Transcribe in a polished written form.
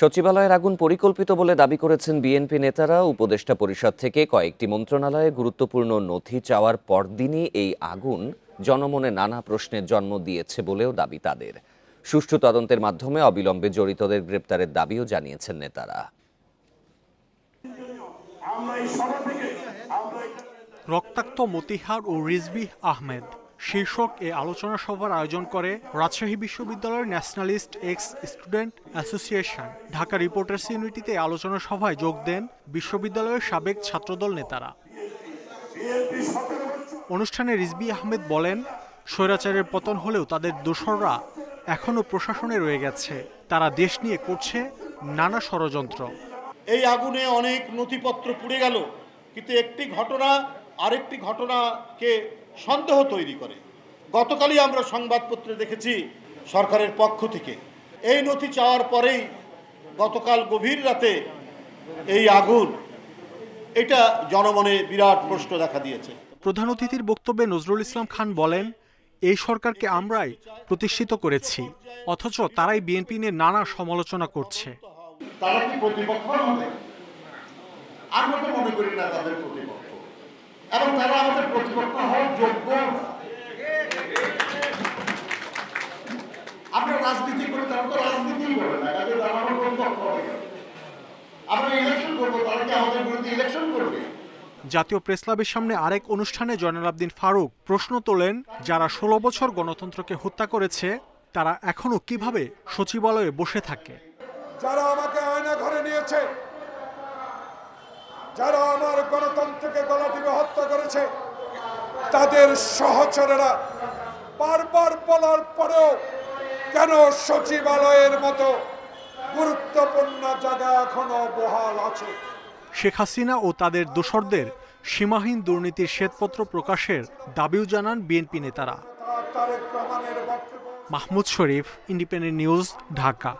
সচিবালয়ের আগুন পরিকল্পিত বলে দাবি করেছেন বিএনপি নেতারা। উপদেষ্টা পরিষদ থেকে কয়েকটি মন্ত্রণালয়ে গুরুত্বপূর্ণ নথি চাওয়ার পরদিনই এই আগুন জনমনে নানা প্রশ্নের জন্ম দিয়েছে বলেও দাবি তাদের। সুষ্ঠু তদন্তের মাধ্যমে অবিলম্বে জড়িতদের গ্রেপ্তারের দাবিও জানিয়েছেন নেতারা। রক্তাক্ত মতিহার ও রিজভী আহমেদ শীর্ষক এ আলোচনা সভার আয়োজন করে রাজশাহী বিশ্ববিদ্যালয়ের nationalist ex student association. Dhaka reporters ইউনিটিতে আলোচনা সভায় যোগ দেন বিশ্ববিদ্যালয়ের সাবেক ছাত্রদল নেতারা। অনুষ্ঠানে রিজভী আহমেদ বলেন, স্বৈরাচারের পতন হলেও তাদের দোসররা এখনো প্রশাসনে রয়ে গেছে। তারা দেশ নিয়ে করছে নানা ষড়যন্ত্র। এই আগুনে অনেক নথিপত্র পুড়ে গেল, কিন্তু একটি ঘটনা আরেকটি ঘটনাকে সন্দেহ তৈরি করে। গতকালই আমরা সংবাদপত্রে দেখেছি সরকারের পক্ষ থেকে এই নথি চাওয়ার পরেই গতকাল গভীর রাতে এই আগুন, এটা জনমনে বিরাট প্রশ্ন দেখা দিয়েছে। প্রধান অতিথির বক্তব্যে নজরুল ইসলাম খান বলেন, এই সরকারকে আমরাই প্রতিষ্ঠিত করেছি, অথচ তারাই বিএনপি নিয়ে নানা সমালোচনা করছে। তারা কি প্রতিপক্ষ হবে? আমরা তো মনে করি না তাদের প্রতিপক্ষ, এবং তারা আমাদের প্রতিপক্ষ হওয়ার যোগ্য। আমরা রাজনীতি করি, তারা তো রাজনীতি করে না, তাদের তারা আমার প্রতিপক্ষ হবে। আমরা ইলেকশন করবো, তারা কি আমাদের বিরুদ্ধে ইলেকশন করবে? জাতীয় প্রেসক্লাবের সামনে আরেক অনুষ্ঠানে জয়নাল আবদিন ফারুক প্রশ্ন তোলেন, যারা 16 বছর গণতন্ত্রকে হত্যা করেছে তারা এখনো কিভাবে সচিবালয়ে বসে থাকে? যারা আমাকে আয়না ঘরে নিয়েছে, যারা আমার গণতন্ত্রকে গলা টিপে হত্যা করেছে, তাদের সহচরেরা বারবার বলার পরেও কেন সচিবালয়ের মতো গুরুত্বপূর্ণ জায়গা এখনো বহাল আছে? শেখ হাসিনা ও তাদের দোসরদের সীমাহীন দুর্নীতির শ্বেতপত্র প্রকাশের দাবিও জানান বিএনপি নেতারা। মাহমুদ শরীফ, ইন্ডিপেন্ডেন্ট নিউজ, ঢাকা।